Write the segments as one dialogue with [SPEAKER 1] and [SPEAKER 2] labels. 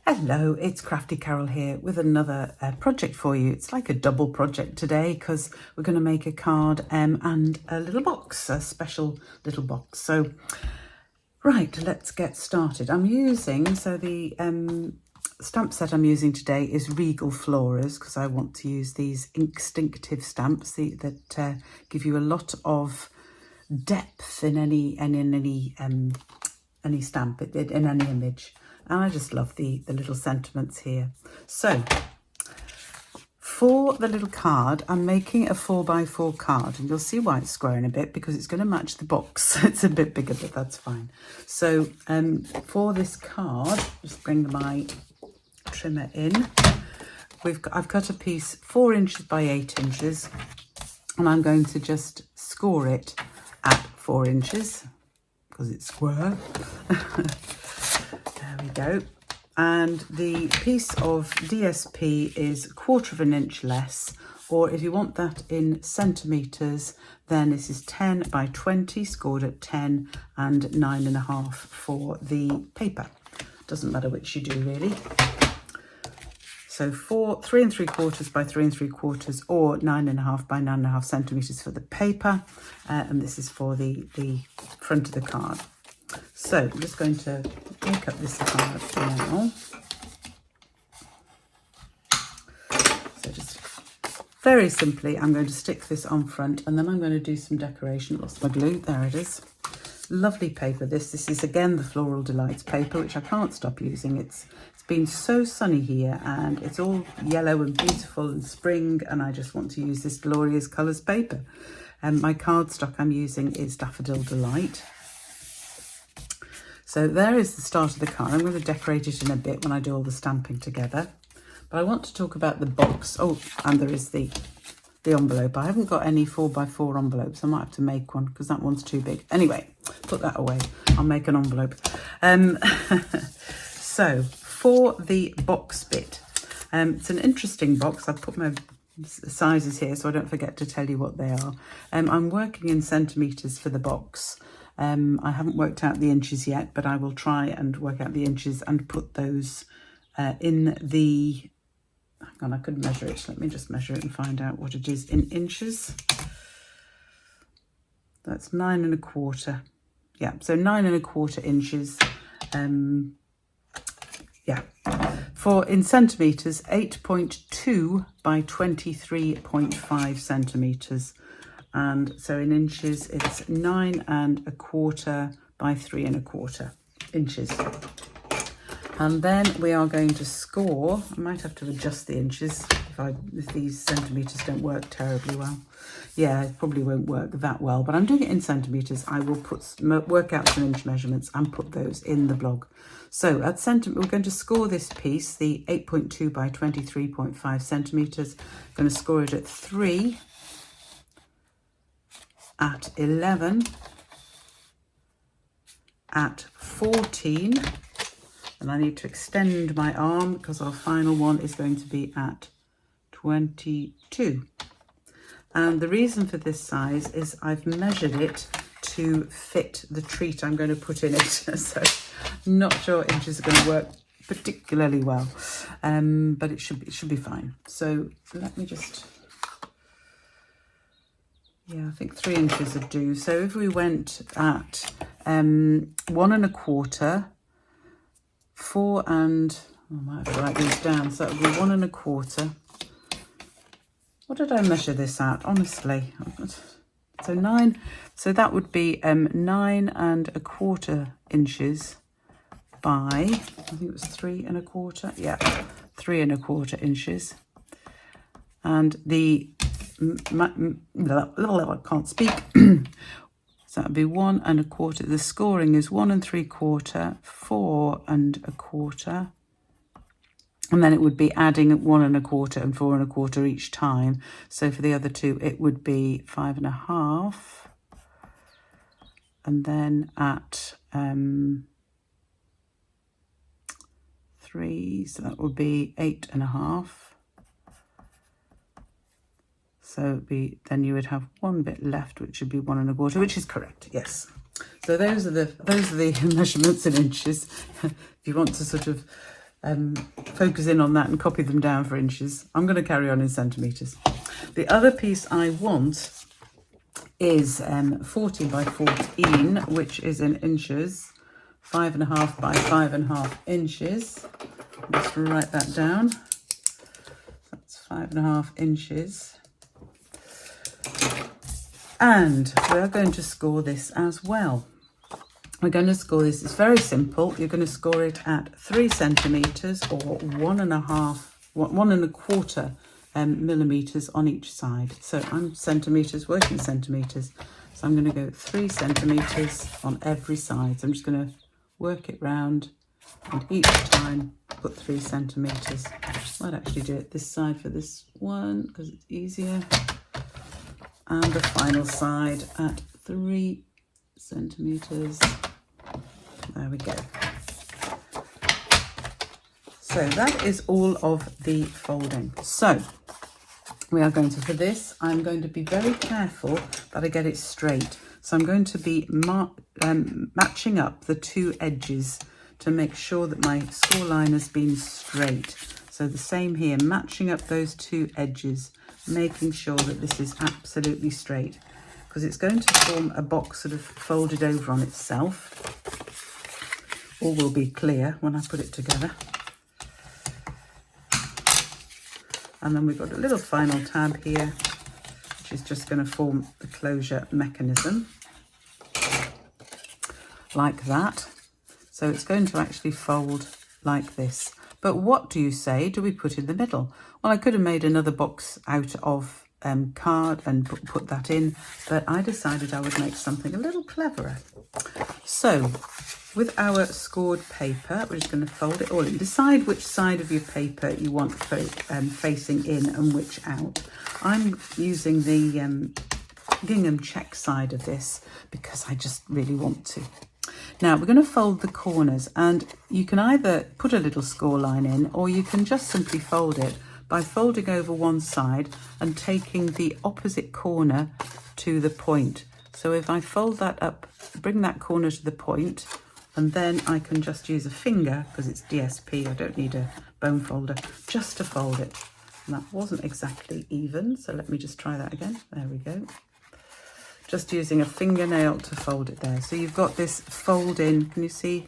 [SPEAKER 1] Hello, it's Crafty Carol here with another project for you. It's like a double project today because we're going to make a card and a little box, a special little box. So, right, let's get started. The stamp set I'm using today is Regal Floras because I want to use these instinctive stamps that give you a lot of depth in any stamp, in any image. And I just love the little sentiments here. So for the little card, I'm making a 4x4 card, and you'll see why it's squaring a bit because it's going to match the box. It's a bit bigger, but that's fine. So for this card, just bring my trimmer in. I've cut a piece 4 inches by 8 inches, and I'm going to just score it at 4 inches because it's square. There we go. And the piece of DSP is 1/4 inch less, or if you want that in centimetres, then this is 10 by 20, scored at 10, and 9.5 for the paper. Doesn't matter which you do really. So 3 3/4 by 3 3/4, or 9.5 by 9.5 centimetres for the paper, and this is for the front of the card. So I'm just going to make up this card now. So just very simply, I'm going to stick this on front, and then I'm going to do some decoration. Lost my glue, there it is. Lovely paper. This is again the Floral Delights paper, which I can't stop using. It's been so sunny here, and it's all yellow and beautiful and spring, and I just want to use this glorious colours paper. And my cardstock I'm using is Daffodil Delight. So there is the start of the card. I'm going to decorate it in a bit when I do all the stamping together. But I want to talk about the box. Oh, and there is the envelope. I haven't got any 4x4 envelopes. I might have to make one because that one's too big. Anyway, put that away. I'll make an envelope. So for the box bit, it's an interesting box. I've put my sizes here so I don't forget to tell you what they are. I'm working in centimetres for the box. I haven't worked out the inches yet, but I will try and work out the inches and put those in the... Hang on, I could measure it. Let me just measure it and find out what it is in inches. That's 9 1/4. Yeah, so 9 1/4 inches. Yeah. For in centimetres, 8.2 by 23.5 centimetres. And so in inches, it's 9 1/4 by 3 1/4 inches. And then we are going to score. I might have to adjust the inches if these centimetres don't work terribly well. Yeah, it probably won't work that well, but I'm doing it in centimetres. I will work out some inch measurements and put those in the blog. So at we're going to score this piece, the 8.2 by 23.5 centimetres. Going to score it at 3, at 11, at 14, and I need to extend my arm because our final one is going to be at 22. And the reason for this size is I've measured it to fit the treat I'm going to put in it. So I'm not sure inches are going to work particularly well, but it should be fine. So let me just... Yeah, I think 3 inches would do. So if we went at 1 1/4, 4 and... I might have to write these down. So that would be 1 1/4. What did I measure this at? Honestly. So 9. So that would be 9 1/4 inches by... I think it was 3 1/4. Yeah, 3 1/4 inches. And the... I can't speak. So that would be 1 1/4. The scoring is 1 3/4, 4 1/4, and then it would be adding 1 1/4 and 4 1/4 each time. So for the other two, it would be 5 1/2, and then at 3, so that would be 8 1/2. So then you would have one bit left, which would be 1 1/4, which is correct. Yes. So those are the measurements in inches. If you want to sort of focus in on that and copy them down for inches. I'm going to carry on in centimetres. The other piece I want is 14 by 14, which is in inches, 5.5 by 5.5 inches. Just write that down. That's 5.5 inches. And we're going to score this as well. We're going to score this, it's very simple. You're going to score it at 3 centimetres or 1.25 millimetres on each side. So I'm centimetres, working centimetres. So I'm going to go 3 centimetres on every side. So I'm just going to work it round and each time put 3 centimetres. I might actually do it this side for this one because it's easier. And the final side at 3 centimetres. There we go. So that is all of the folding. So we are going to, for this, I'm going to be very careful that I get it straight. So I'm going to be matching up the 2 edges to make sure that my score line has been straight. So the same here, matching up those 2 edges, making sure that this is absolutely straight, because it's going to form a box sort of folded over on itself. All will be clear when I put it together. And then we've got a little final tab here, which is just going to form the closure mechanism, like that. So it's going to actually fold like this. But what do you say do we put in the middle? Well, I could have made another box out of card and put that in, but I decided I would make something a little cleverer. So with our scored paper, we're just going to fold it all in. Decide which side of your paper you want facing in and which out. I'm using the gingham check side of this because I just really want to. Now we're going to fold the corners, and you can either put a little score line in, or you can just simply fold it by folding over one side and taking the opposite corner to the point. So if I fold that up, bring that corner to the point, and then I can just use a finger, because it's DSP, I don't need a bone folder, just to fold it. And that wasn't exactly even, so let me just try that again. There we go. Just using a fingernail to fold it there. So you've got this fold in. Can you see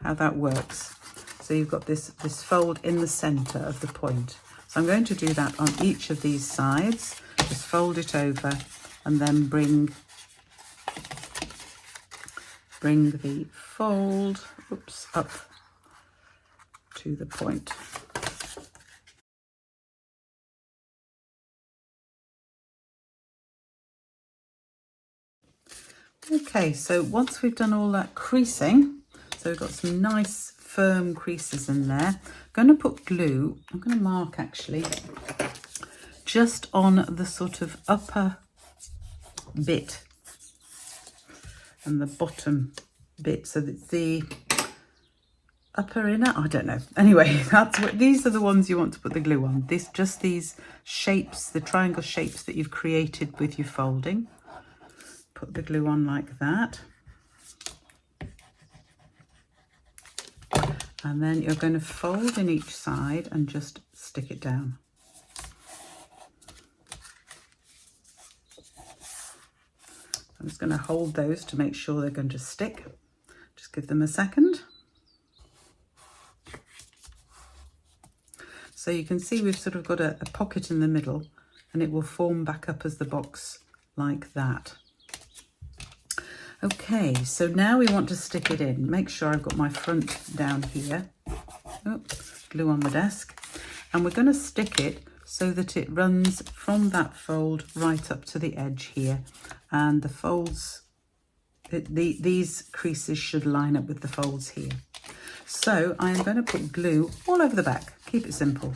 [SPEAKER 1] how that works? So you've got this fold in the center of the point. So I'm going to do that on each of these sides. Just fold it over and then bring the fold, up to the point. Okay, so once we've done all that creasing, so we've got some nice firm creases in there, I'm going to put glue, I'm going to mark actually, just on the sort of upper bit and the bottom bit, so that the upper inner, I don't know. Anyway, that's what, these are the ones you want to put the glue on. Just these shapes, the triangle shapes that you've created with your folding. Put the glue on like that. And then you're going to fold in each side and just stick it down. I'm just going to hold those to make sure they're going to stick. Just give them a second. So you can see we've sort of got a pocket in the middle, and it will form back up as the box like that. Okay, so now we want to stick it in. Make sure I've got my front down here. Glue on the desk. And we're going to stick it so that it runs from that fold right up to the edge here. And the folds, these creases should line up with the folds here. So I'm going to put glue all over the back. Keep it simple.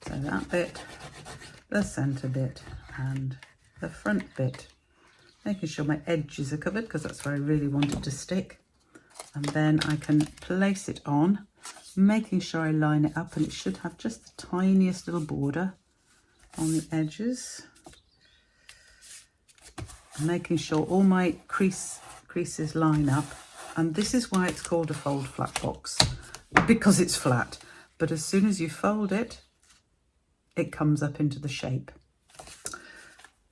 [SPEAKER 1] So that bit, the centre bit, and the front bit, making sure my edges are covered because that's where I really want it to stick. And then I can place it on, making sure I line it up, and it should have just the tiniest little border on the edges. And making sure all my creases line up, And this is why it's called a fold flat box, because it's flat. But as soon as you fold it, it comes up into the shape.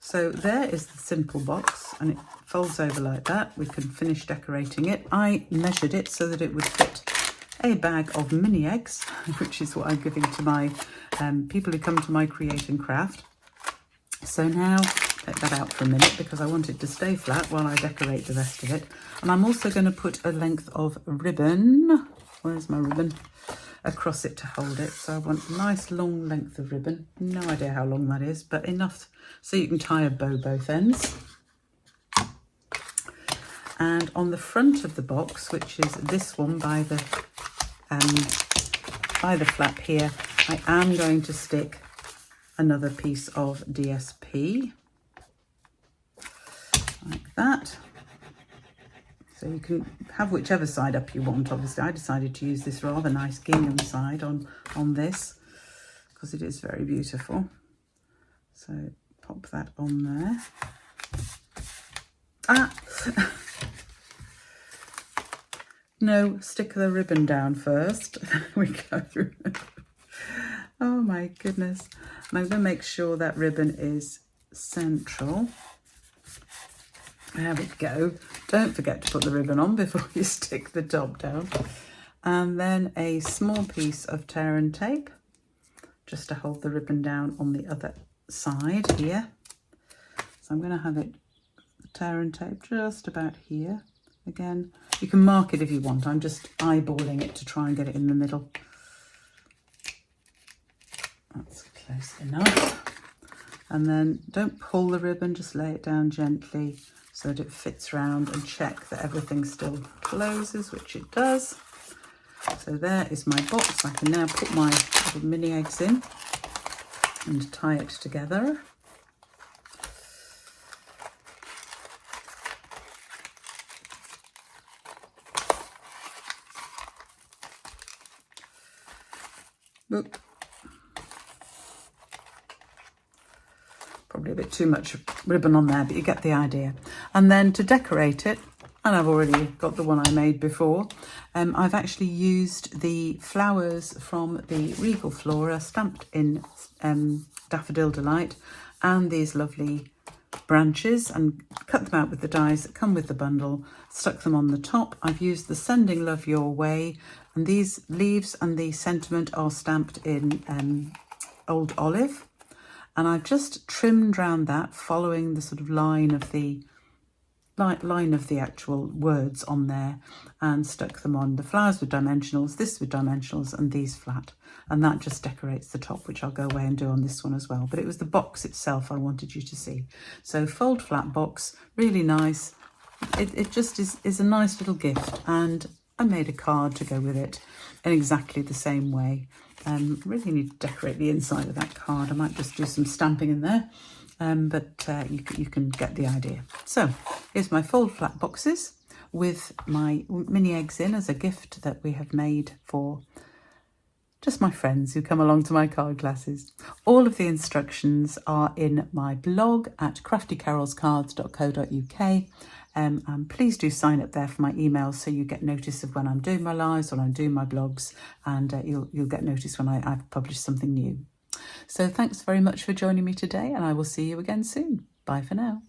[SPEAKER 1] So there is the simple box, and it folds over like that. We can finish decorating it. I measured it so that it would fit a bag of mini eggs, which is what I'm giving to my people who come to my Create and Craft. So now, take that out for a minute because I want it to stay flat while I decorate the rest of it. And I'm also going to put a length of ribbon, where's my ribbon, across it to hold it. So I want a nice long length of ribbon. No idea how long that is, but enough so you can tie a bow both ends. And on the front of the box, which is this one by the flap here, I am going to stick another piece of DSP like that. So you can have whichever side up you want. Obviously, I decided to use this rather nice gingham side on this because it is very beautiful. So pop that on there. Ah! No, stick the ribbon down first. There we go. Oh my goodness. And I'm going to make sure that ribbon is central. There we go. Don't forget to put the ribbon on before you stick the top down. And then a small piece of tear and tape just to hold the ribbon down on the other side here. So I'm going to have it, the tear and tape just about here. Again, you can mark it if you want. I'm just eyeballing it to try and get it in the middle. That's close enough. And then don't pull the ribbon, just lay it down gently so that it fits round, and check that everything still closes, which it does. So there is my box. I can now put my little mini eggs in and tie it together. Oop. Probably a bit too much ribbon on there, but you get the idea. And then to decorate it, and I've already got the one I made before, I've actually used the flowers from the Regal Flora stamped in Daffodil Delight and these lovely branches, and cut them out with the dies that come with the bundle, stuck them on the top. I've used the Sending Love Your Way, and these leaves and the sentiment are stamped in Old Olive, and I've just trimmed around that following the sort of line of the actual words on there, and stuck them on. The flowers with dimensionals, this with dimensionals, and these flat, and that just decorates the top, which I'll go away and do on this one as well. But it was the box itself I wanted you to see. So fold flat box, really nice. It just is a nice little gift, and I made a card to go with it in exactly the same way. Really need to decorate the inside of that card. I might just do some stamping in there, but you can get the idea. So here's my fold flat boxes with my mini eggs in as a gift that we have made for just my friends who come along to my card classes. All of the instructions are in my blog at craftycarolscards.co.uk. And please do sign up there for my emails so you get notice of when I'm doing my lives, when I'm doing my blogs, and you'll get notice when I've published something new. So thanks very much for joining me today, and I will see you again soon. Bye for now.